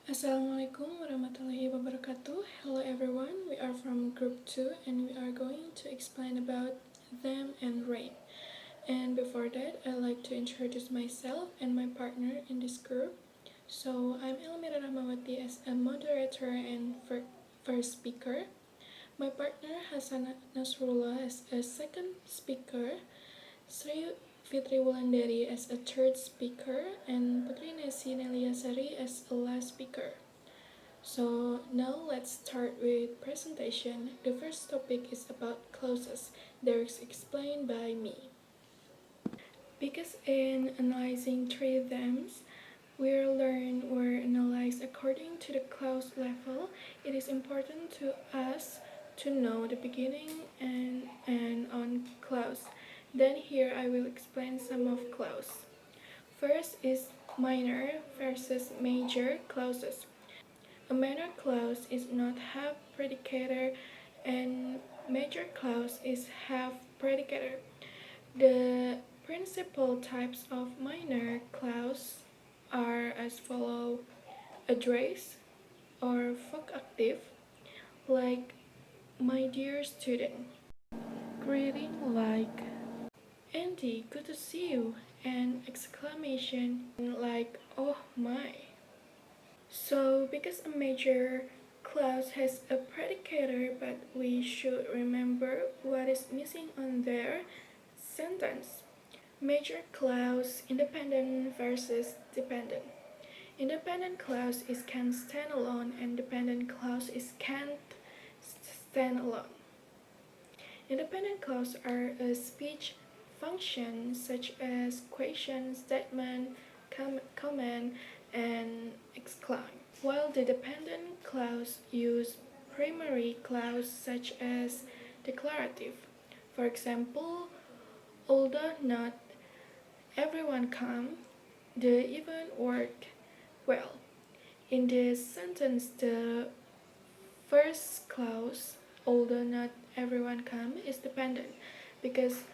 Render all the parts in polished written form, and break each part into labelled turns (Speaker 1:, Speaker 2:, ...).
Speaker 1: Assalamualaikum warahmatullahi wabarakatuh. Hello everyone, we are from group 2 and we are going to explain about them and Rheme. And before that, I'd like to introduce myself and my partner in this group. So I'm Elmira Rahmawati as a moderator and first speaker. My partner Hasan Nasrullah as a second speaker. Sri Fitri Wulandari as a third speaker, and Putri Nesi Neliasari as a last speaker. So now let's start with presentation. The first topic is about clauses. They're explained by me. Because in analyzing three themes, we learn or analyze according to the clause level, it is important to us to know the beginning and end on clause. Then here I will explain some of clause. First is minor versus major clauses. A minor clause is not half predicator and major clause is half predicator. The principal types of minor clause are as follow: address or vocative, like my dear student, greeting like Andy, good to see you, and exclamation like oh my. So because a major clause has a predicator, but we should remember what is missing on their sentence. Major clause independent versus dependent. Independent clause is can stand alone and dependent clause is can't stand alone. Independent clause are a speech function such as question, statement, comment, and exclaim, while the dependent clause use primary clause such as declarative. For example, although not everyone come, the event worked well. In this sentence, the first clause, although not everyone come, is dependent because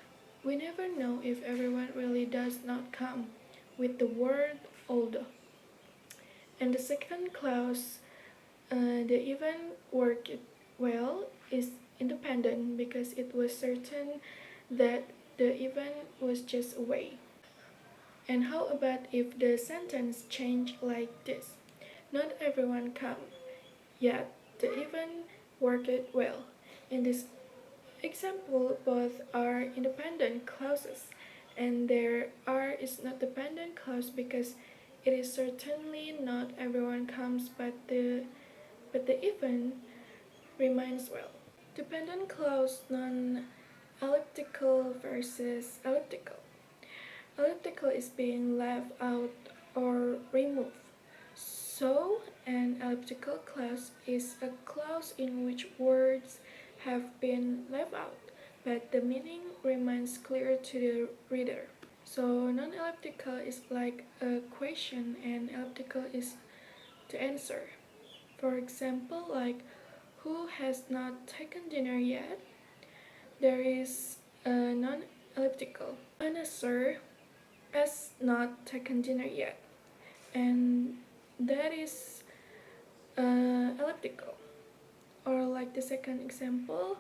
Speaker 1: we never know if everyone really does not come with the word although. And the second clause, the event worked well, is independent because it was certain that the event was just away. And how about if the sentence changed like this? Not everyone come, yet the event worked well. In this example, both are independent clauses, and their are is not dependent clause because it is certainly not everyone comes, but the event remains well. Dependent clause non-elliptical versus elliptical. Elliptical is being left out or removed. So, an elliptical clause is a clause in which words have been left out, but the meaning remains clear to the reader. So, non-elliptical is like a question and elliptical is the answer. For example, like who has not taken dinner yet? There is a non-elliptical. Anna sir has not taken dinner yet, and that is elliptical. Or like the second example,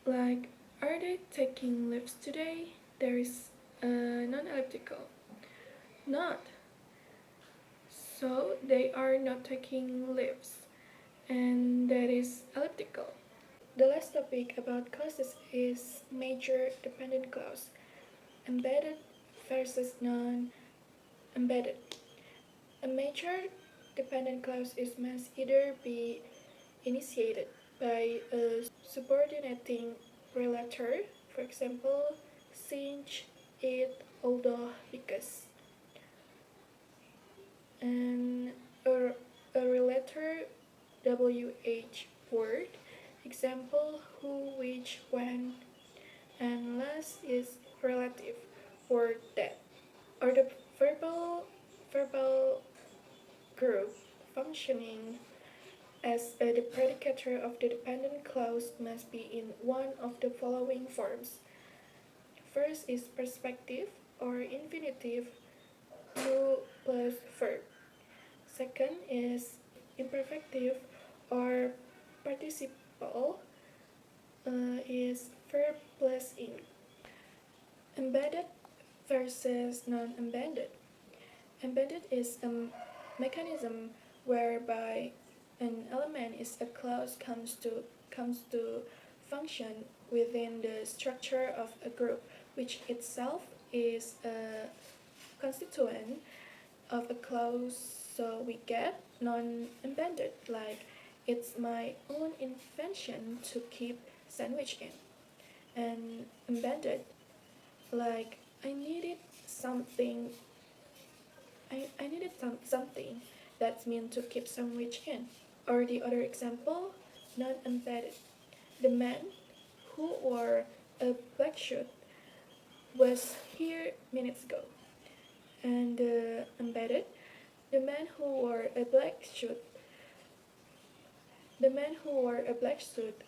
Speaker 1: like are they taking leaves today? There is non-elliptical. Not. So they are not taking leaves, and that is elliptical. The last topic about clauses is major dependent clause, embedded versus non-embedded. A major dependent clause must either be initiated by a subordinating relator, for example, since, it, although, because, and a relator WH word, example, who, which, when, and last is relative word that, or the verbal group functioning as the predicator of the dependent clause must be in one of the following forms. First is perspective or infinitive, you plus verb. Second is imperfective or participle is verb plus ing. Embedded versus non-embedded. Embedded is a mechanism whereby an element is a clause comes to function within the structure of a group, which itself is a constituent of a clause. So we get non-embedded, like it's my own invention to keep sandwich in, and embedded, like I needed something that's meant to keep sandwich in. Or the other example, non-embedded. The man who wore a black suit was here minutes ago. And embedded, the man who wore a black suit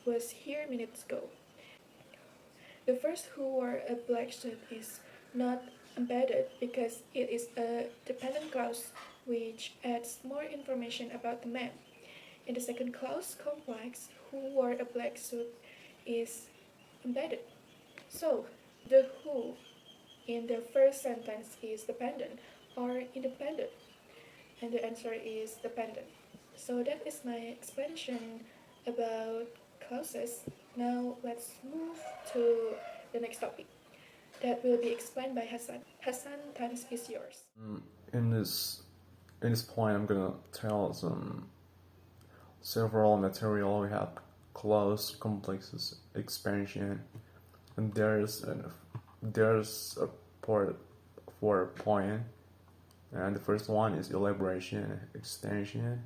Speaker 1: was here minutes ago. The first who wore a black suit is not embedded because it is a dependent clause which adds more information about the man. In the second clause complex, who wore a black suit is embedded. So, the who in the first sentence is dependent or independent, and the answer is dependent. So that is my explanation about clauses. Now let's move to the next topic that will be explained by Hassan. Hassan, time is yours.
Speaker 2: In this point, I'm gonna tell several material. We have clause, complexes, expansion, and there's a part for a point. And the first one is elaboration, extension,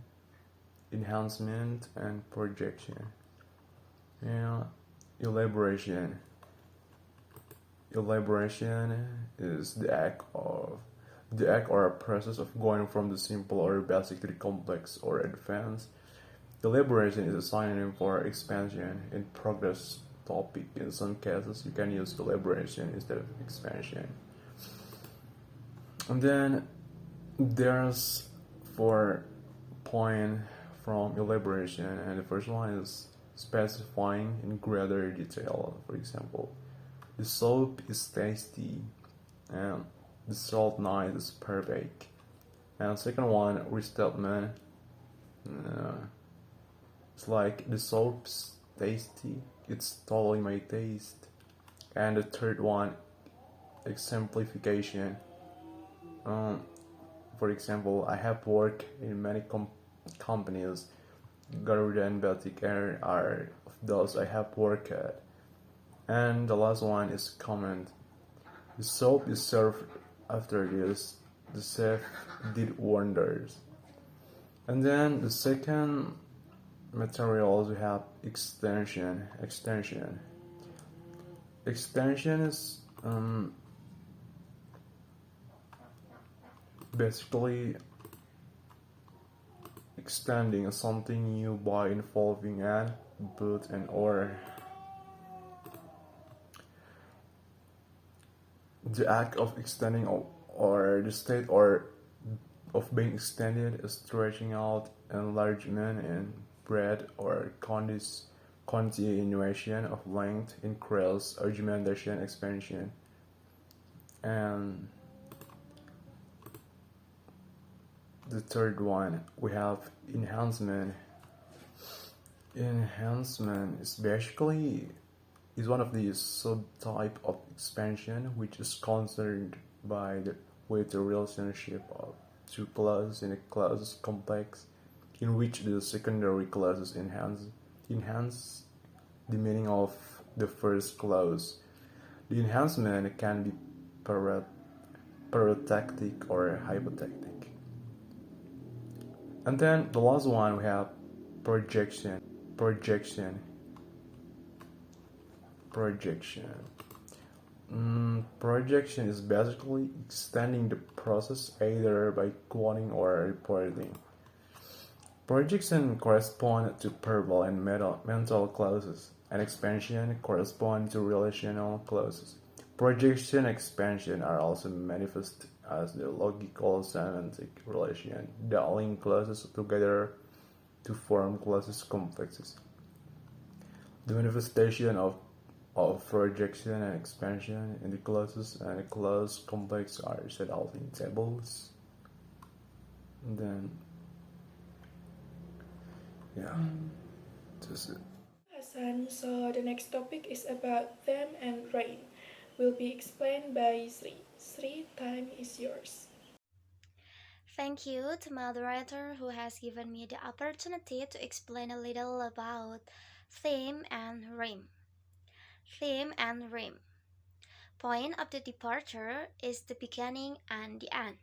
Speaker 2: enhancement, and projection. Yeah, elaboration is the act or a process of going from the simple or basic to the complex or advanced. Elaboration is a synonym for expansion in progress topic. In some cases, you can use elaboration instead of expansion. And then there's 4 points from elaboration, and the first one is specifying in greater detail. For example, the soap is tasty, and the salt night is perfect. And second one, restatement. It's like the soap's tasty, it's totally my taste. And the third one, exemplification. For example, I have worked in many companies. Garuda and Baltic Air are of those I have worked at. And the last one is comment. The soap is served after this. The chef did wonders. And then the second material we have extension. Extension is basically extending something new by involving an, but, and or. The act of extending or the state or of being extended is stretching out, enlargement in breadth or continuation of length, increase, augmentation, expansion. And the third one, we have enhancement. Enhancement is basically one of the subtype of expansion which is concerned with the relationship of two clauses in a clause complex, in which the secondary clauses enhance the meaning of the first clause. The enhancement can be parotactic or hypotactic. And then the last one we have projection. Projection is basically extending the process either by quoting or reporting. Projection corresponds to verbal and mental clauses, and expansion corresponds to relational clauses. Projection and expansion are also manifest as the logical semantic relation that link classes together to form classes complexes. The manifestation of projection and expansion in the classes and the class complex are set out in tables. And then, yeah, just it.
Speaker 1: Hassan, so the next topic is about them and rain. Will be explained by Sri. Sri, time is yours.
Speaker 3: Thank you to moderator who has given me the opportunity to explain a little about theme and rhyme. Theme and rhyme. Point of the departure is the beginning and the end.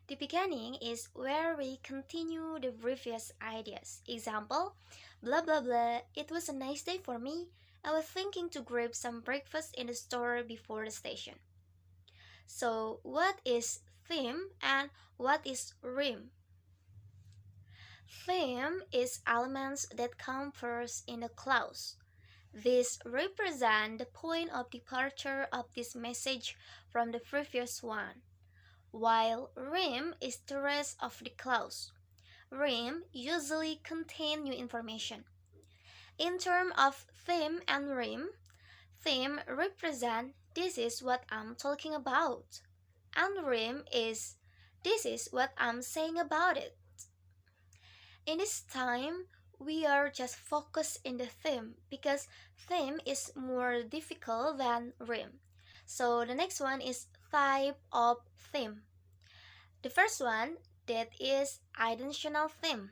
Speaker 3: The beginning is where we continue the previous ideas. Example, blah blah blah, it was a nice day for me. I was thinking to grab some breakfast in the store before the station. So, what is theme and what is rhyme? Theme is elements that come first in a clause. These represent the point of departure of this message from the previous one, while rhyme is the rest of the clause. Rhyme usually contain new information. In terms of theme and rhyme, theme represent this is what I'm talking about, and rhyme is this is what I'm saying about it. In this time, we are just focused in the theme because theme is more difficult than rhyme. So the next one is type of theme. The first one that is intentional theme.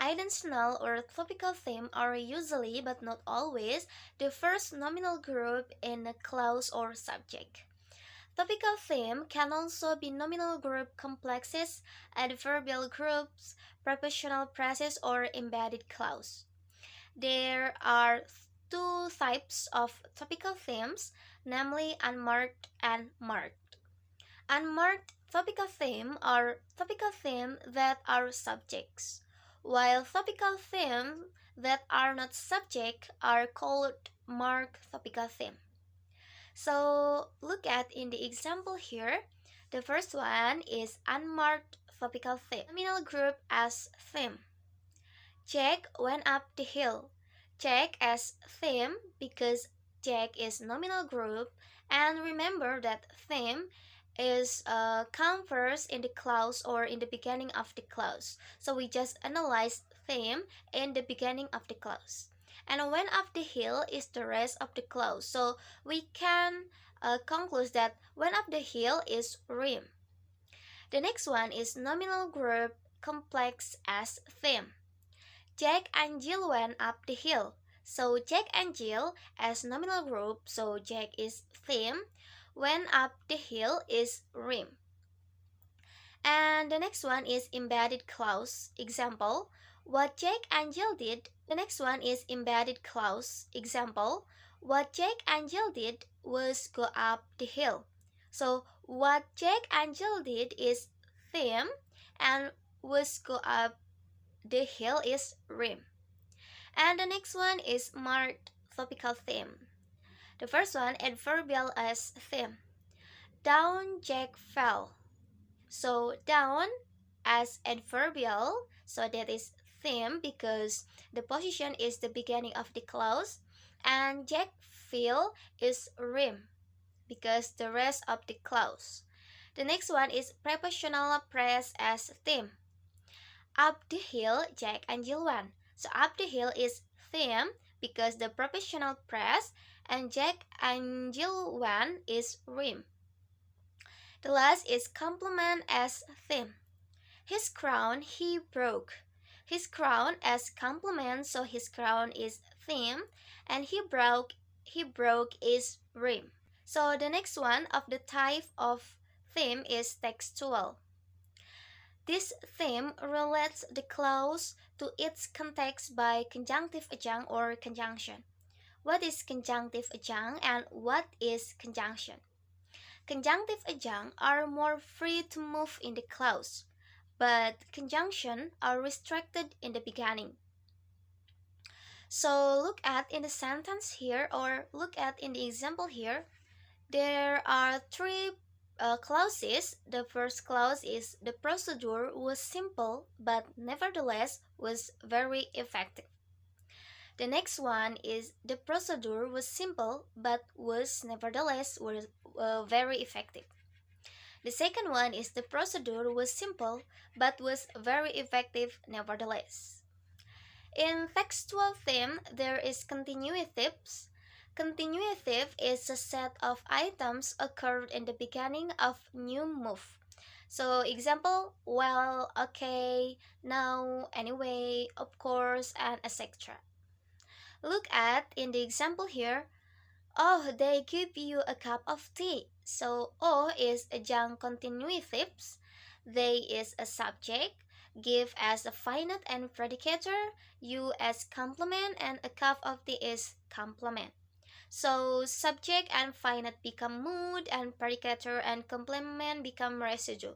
Speaker 3: Intentional or topical theme are usually but not always the first nominal group in a clause or subject. Topical theme can also be nominal group complexes, adverbial groups, prepositional phrases, or embedded clause. There are two types of topical themes, namely unmarked and marked. Unmarked topical theme are topical themes that are subjects, while topical themes that are not subject are called marked topical theme. So look at in the example here. The first one is unmarked topical theme. Nominal group as theme. Jack went up the hill. Jack as theme because Jack is nominal group, and remember that theme is come first in the clause or in the beginning of the clause. So we just analyze theme in the beginning of the clause. And went up the hill is the rest of the clause. So we can conclude that went up the hill is rhyme. The next one is nominal group complex as theme. Jack and Jill went up the hill. So Jack and Jill as nominal group, so Jack is theme. Went up the hill is rhyme. And the next one is embedded clause. Example, what Jack and Jill did. The next one is embedded clause. Example, what Jack and Jill did was go up the hill. So what Jack and Jill did is theme, and was go up the hill is rhyme. And the next one is marked topical theme. The first one, adverbial as theme. Down Jack fell. So down as adverbial, so that is theme because the position is the beginning of the clause, and Jack fell is rhyme because the rest of the clause. The next one is prepositional phrase as theme. Up the hill, Jack and Jill went. So up the hill is theme because the prepositional phrase, and Jack and Jill went is rhyme. The last is complement as theme. His crown he broke. His crown as complement, so his crown is theme, and he broke is rhyme. So the next one of the type of theme is textual. This theme relates the clause to its context by conjunctive adjunct or conjunction. What is conjunctive adjunct and what is conjunction? Conjunctive adjunct are more free to move in the clause, but conjunction are restricted in the beginning. So look at in the sentence here, or look at in the example here. There are three clauses. The first clause is the procedure was simple but nevertheless was very effective. The next one is the procedure was simple but was nevertheless was very effective. The second one is the procedure was simple but was very effective nevertheless. In textual theme, there is continuatives. Continuative is a set of items occurred in the beginning of new move. So example, well, okay, now, anyway, of course, and etc. Look at in the example here, oh, they give you a cup of tea. So oh is adjunct continuatives, they is a subject, give as a finite and predicator, you as complement, and a cup of tea is complement. So subject and finite become mood, and predicator and complement become residue.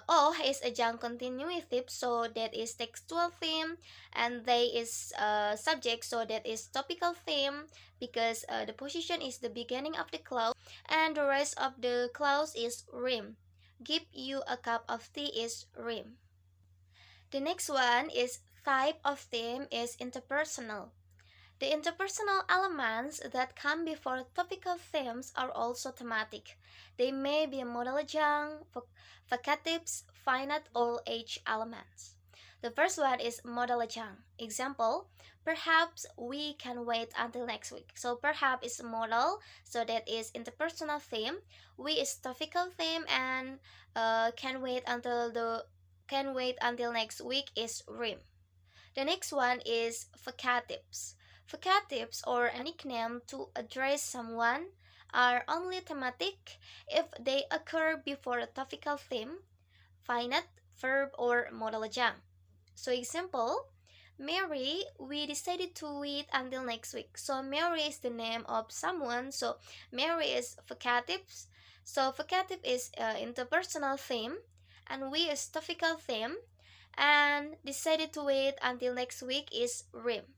Speaker 3: O is adjunct continuative, so that is textual theme, and they is subject, so that is topical theme, because the position is the beginning of the clause, and the rest of the clause is Rheme. Give you a cup of tea is Rheme. The next one is type of theme is interpersonal. The interpersonal elements that come before topical themes are also thematic. They may be monologian, vocatives, finite, or age elements. The first one is monologian. Example, perhaps we can wait until next week. So perhaps is modal, so that is interpersonal theme. We is topical theme, and can wait until next week is Rheme. The next one is vocatives. Vocatives, or a nickname to address someone, are only thematic if they occur before a topical theme, finite, verb, or modal adjunct. So example, Mary, we decided to wait until next week. So Mary is the name of someone, so Mary is vocatives. So vocative is interpersonal theme, and we is topical theme, and decided to wait until next week is Rheme.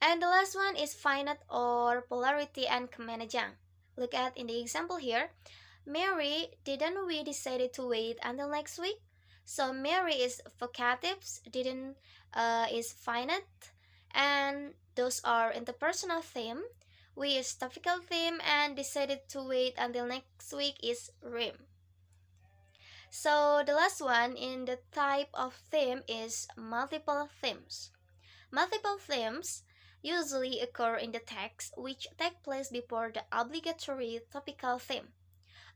Speaker 3: And the last one is finite or polarity and kemenajang. Look at in the example here. Mary, didn't we decided to wait until next week? So Mary is vocatives, didn't is finite, and those are interpersonal theme. We is topical theme, and decided to wait until next week is Rheme. So the last one in the type of theme is multiple themes. Multiple themes usually occur in the text which take place before the obligatory topical theme.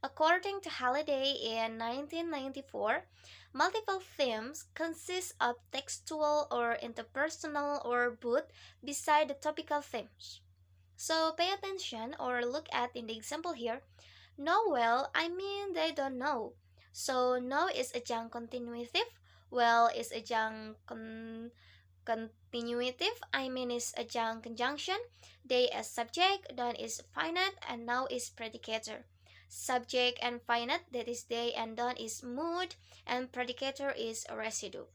Speaker 3: According to Halliday in 1994, multiple themes consist of textual or interpersonal or both beside the topical themes. So pay attention or look at in the example here. Know well, I mean they don't know. So know is adjunct continuative, well is adjunct continuative, I mean is adjunct conjunction, they as subject, done is finite, and now is predicator. Subject and finite, that is they, and done is mood, and predicator is a residue.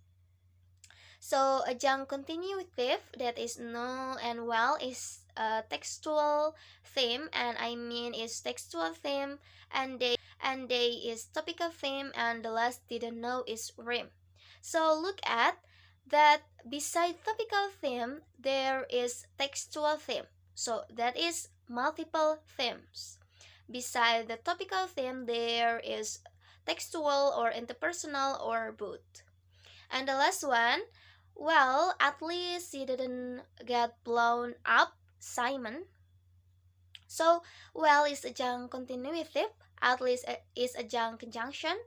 Speaker 3: So adjunct continuative, that is no and well, is a textual theme, and I mean is textual theme, and they is topical theme, and the last didn't know is Rheme. So look at that beside topical theme there is textual theme. So that is multiple themes. Beside the topical theme there is textual or interpersonal or both. And the last one, well, at least he didn't get blown up, Simon. So, well is adjunct continuative, at least is adjunct conjunction.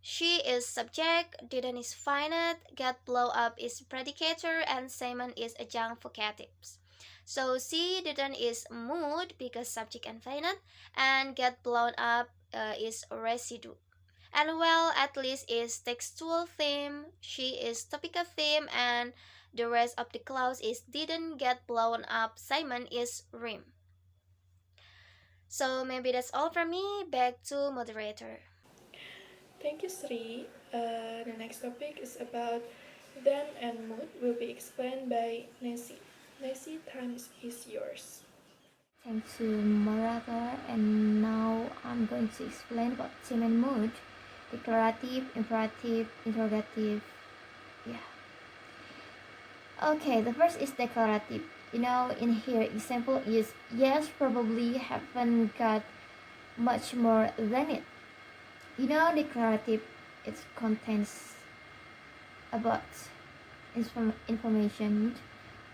Speaker 3: She is subject, didn't is finite, get blow up is predicator, and Simon is adjunct vocatives. So she didn't is mood because subject and finite, and get blown up is residue. And well, at least is textual theme, she is topical theme, and the rest of the clause is didn't get blown up, Simon is Rheme. So maybe that's all from me. Back to moderator.
Speaker 1: Thank you, Sri. The next topic is about them and mood will be explained by Nancy. Nancy, time is yours.
Speaker 4: Thanks to moderator, and now I'm going to explain about theme and mood. Declarative, imperative, interrogative. Yeah. Okay, the first is declarative. In here, example is yes, probably haven't got much more than it. Declarative, it contains about information,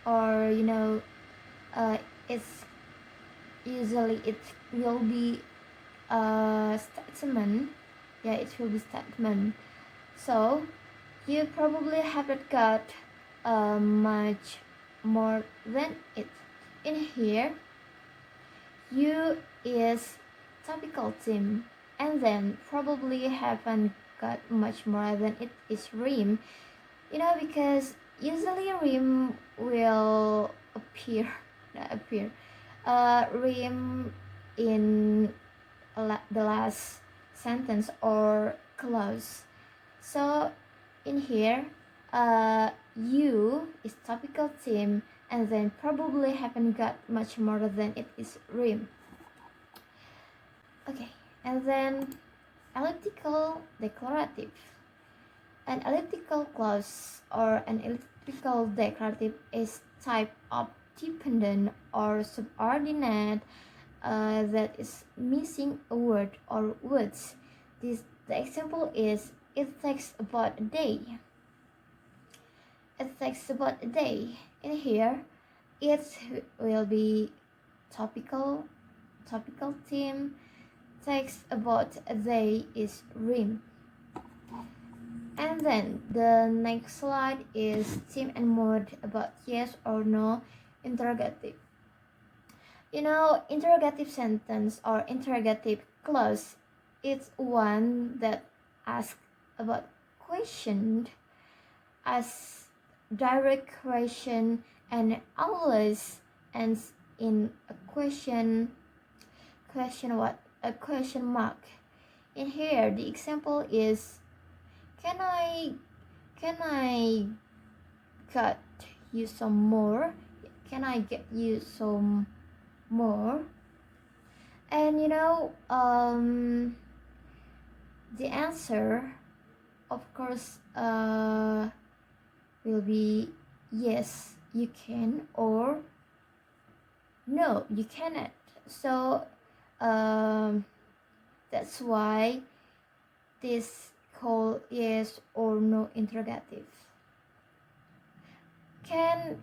Speaker 4: or it's usually it will be a statement. Yeah, it will be statement. So you probably haven't got much more than it. In here, you is topical theme, and then probably haven't got much more than it is Rheme. Because usually Rheme will appear, not appear, Rheme in the last sentence or clause. So in here, you is topical theme, and then probably haven't got much more than it is Rheme. Okay, and then elliptical declarative. An elliptical clause or an elliptical declarative is type of dependent or subordinate that is missing a word or words. The example is it takes about a day. It takes about a day. In here, it will be topical theme. Takes about a day is Rheme. And then the next slide is theme and mood about yes or no interrogative. Interrogative sentence or interrogative clause, it's one that asks about question, as direct question, and always ends in a question what? A question mark. In here, the example is can I cut you some more? Can I get you some more? And the answer, of course, will be yes, you can, or no, you cannot. So that's why this called yes or no interrogative. Can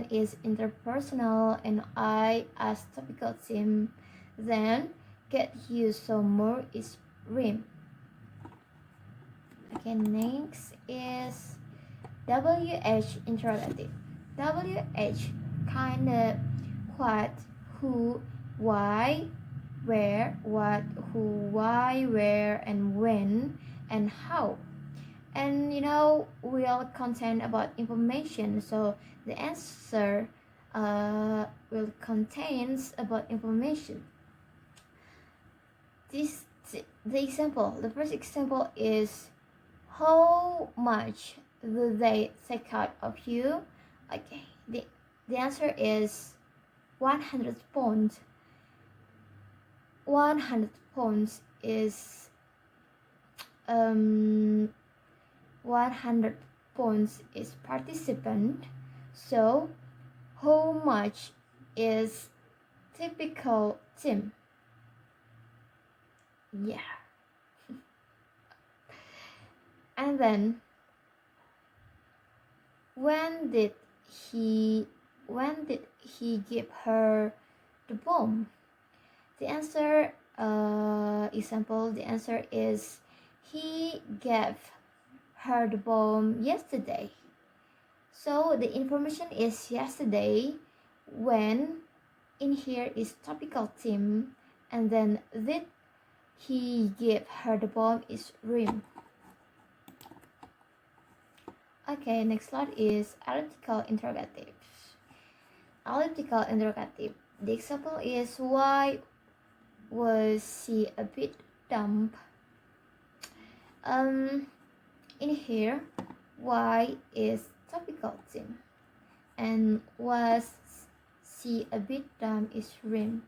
Speaker 4: is interpersonal, and I as topical theme. Then get you some more is Rheme. Okay, next is WH interrogative. WH kind of what, who, why, where, what, who, why, where, and when, and how. And will contain about information, so the answer will contains about information. The first example is how much do they take out of you? Okay, the answer is 100 pounds. 100 pounds is 100 pounds is participant. So how much is typical theme? Yeah. And then when did he give her the bomb? The answer example, the answer is he gave her the bomb yesterday. So the information is yesterday, when in here is topical theme, and then did he give her the bomb is Rheme. Okay, next slide is elliptical interrogative. Elliptical interrogative. The example is why was she a bit dumb? In here, why is topical theme, and was see a bit dumb is Rheme.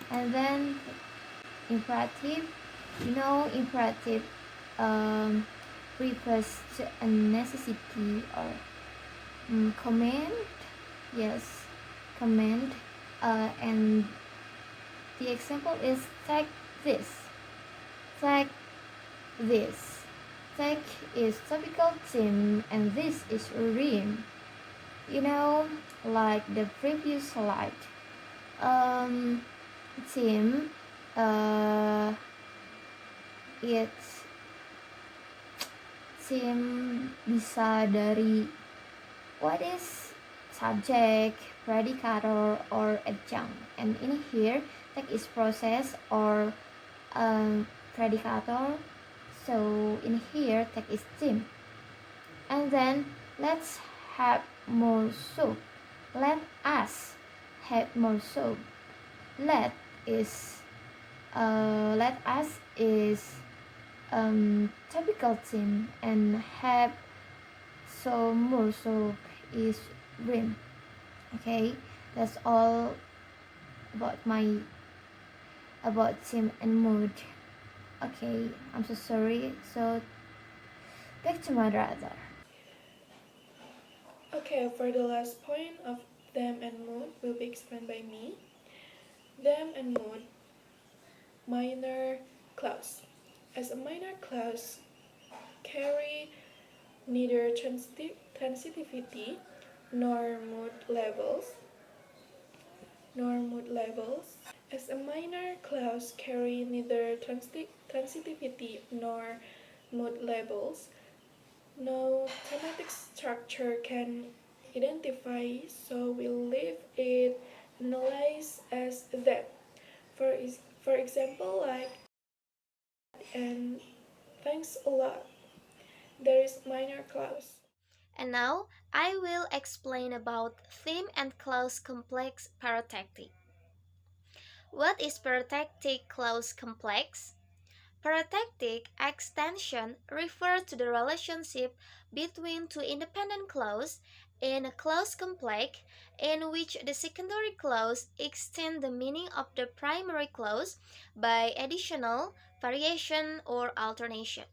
Speaker 4: And then imperative, imperative refers to a necessity or command. Yes, command. And the example is take this. Take this. Take is topical theme and this is Rheme. Like the previous slide. Um, theme it's theme bisa dari what is subject, predicator, or adjunct. And in here, tag is process or predicator. So in here, tag is theme. And then let's have more soup. Let us have more soup. Let us is typical theme and have so more soup is Rheme. Okay, that's all about theme and mood. Okay, I'm so sorry. So back to my brother.
Speaker 1: Okay, for the last point of them and mood will be explained by me. Them and mood, minor clause. As a minor clause, carry neither transitivity nor mood levels. As a minor clause carry neither transitivity nor mood labels, no thematic structure can identify, so we'll leave it analyzed as that. For example, like and thanks a lot. There is minor clause.
Speaker 3: And now I will explain about theme and clause complex parotactic. What is parotactic clause complex? Parotactic extension refers to the relationship between two independent clauses in a clause complex in which the secondary clause extends the meaning of the primary clause by additional, variation, or alternation.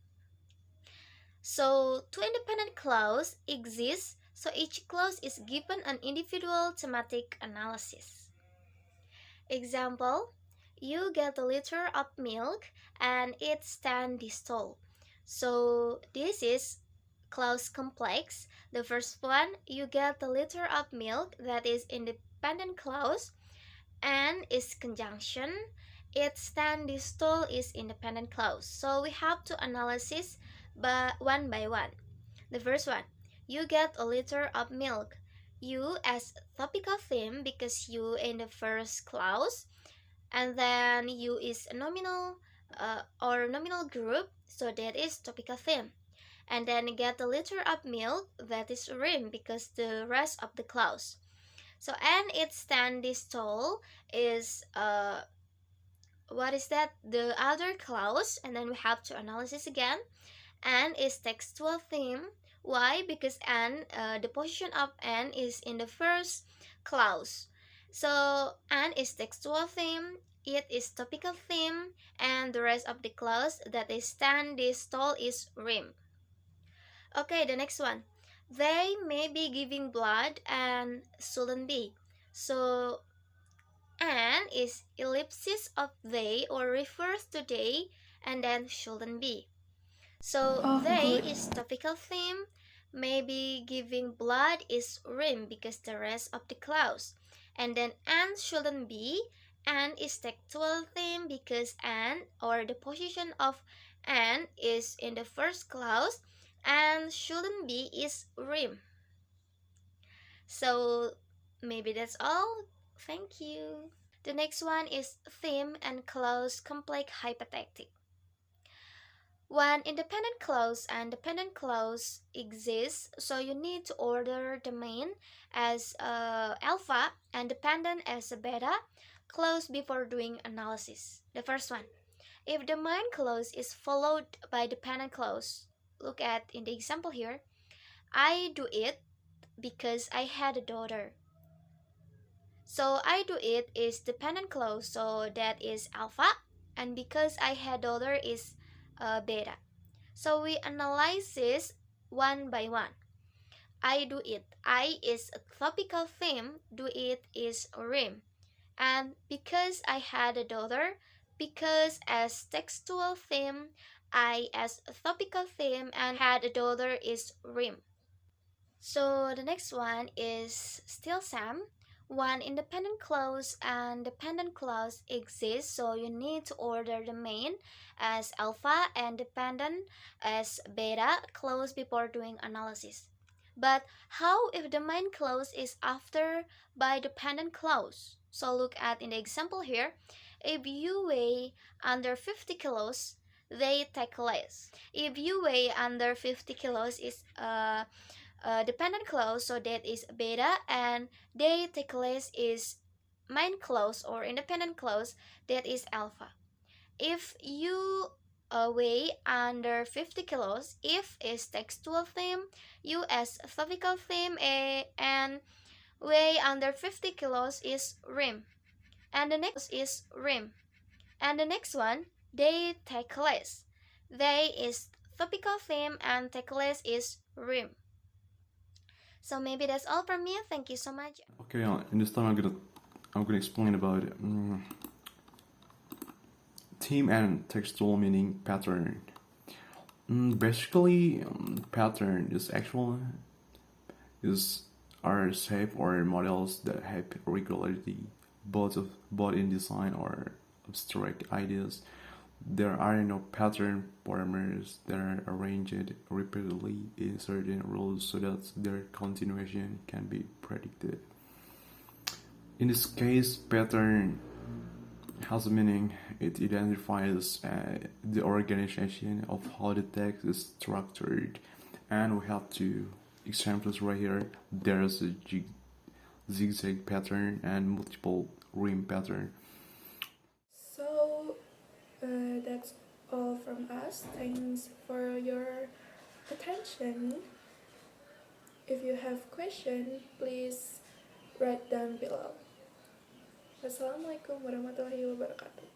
Speaker 3: So, two independent clauses exist, so each clause is given an individual thematic analysis. Example, you get a liter of milk and it stands distilled. So this is clause complex. The first one, you get a liter of milk, that is independent clause, and is conjunction. It stand distilled is independent clause. So we have to analysis one by one. The first one, you get a liter of milk. You as topical theme because you in the first clause, and then you is a nominal or nominal group, so that is topical theme. And then get a liter of milk, that is Rheme because the rest of the clause. So and its stand distol is what is that, the other clause, and then we have to analysis again. And is textual theme. Why? Because and the position of and is in the first clause. So and is textual theme, it is topical theme, and the rest of the clause, that is stand distol, is Rheme. Okay, the next one. They may be giving blood and shouldn't be. So and is ellipsis of they or refers to they, and then shouldn't be. So
Speaker 1: Oh,
Speaker 3: they
Speaker 1: good.
Speaker 3: is topical theme, maybe giving blood is Rheme because the rest of the clause. And then and shouldn't be, and is textual theme because and or the position of and is in the first clause, and shouldn't be is Rheme. So maybe that's all. Thank you. The next one is theme and clause complex hypothetical. One independent clause and dependent clause exists, so you need to order the main as alpha and dependent as a beta clause before doing analysis. The first one, if the main clause is followed by dependent clause, look at in the example here, I do it because I had a daughter. So I do it is dependent clause, so that is alpha, and because I had dollar is beta. So we analyze this one by one. I do it. I is a topical theme, do it is Rheme. And because I had a daughter, because as textual theme, I as a topical theme, and had a daughter is Rheme. So the next one is still Sam. One independent clause and dependent clause exists, so you need to order the main as alpha and dependent as beta clause before doing analysis. But how if the main clause is after by dependent clause? So look at in the example here. If you weigh under 50 kilos, they take less. If you weigh under 50 kilos is dependent clause, so that is beta, and they take less is main clause or independent clause, that is alpha. If you weigh under 50 kilos, if is textual theme, you as topical theme, and weigh under 50 kilos is Rheme, and the next one, they take less. They is topical theme and take less is Rheme. So maybe that's all from me. Thank you so much.
Speaker 2: Okay, in this time I'm gonna explain about theme and textual meaning pattern. Basically, pattern is are shape or models that have regularity, both in design or abstract ideas. There are no pattern parameters that are arranged repeatedly in certain rows so that their continuation can be predicted. In this case, pattern has a meaning. It identifies the organization of how the text is structured, and we have two examples right here. There's a zigzag pattern and multiple rim pattern.
Speaker 1: So that's all from us. Thanks for your attention. If you have question, please write down below. Wassalamualaikum warahmatullahi wabarakatuh.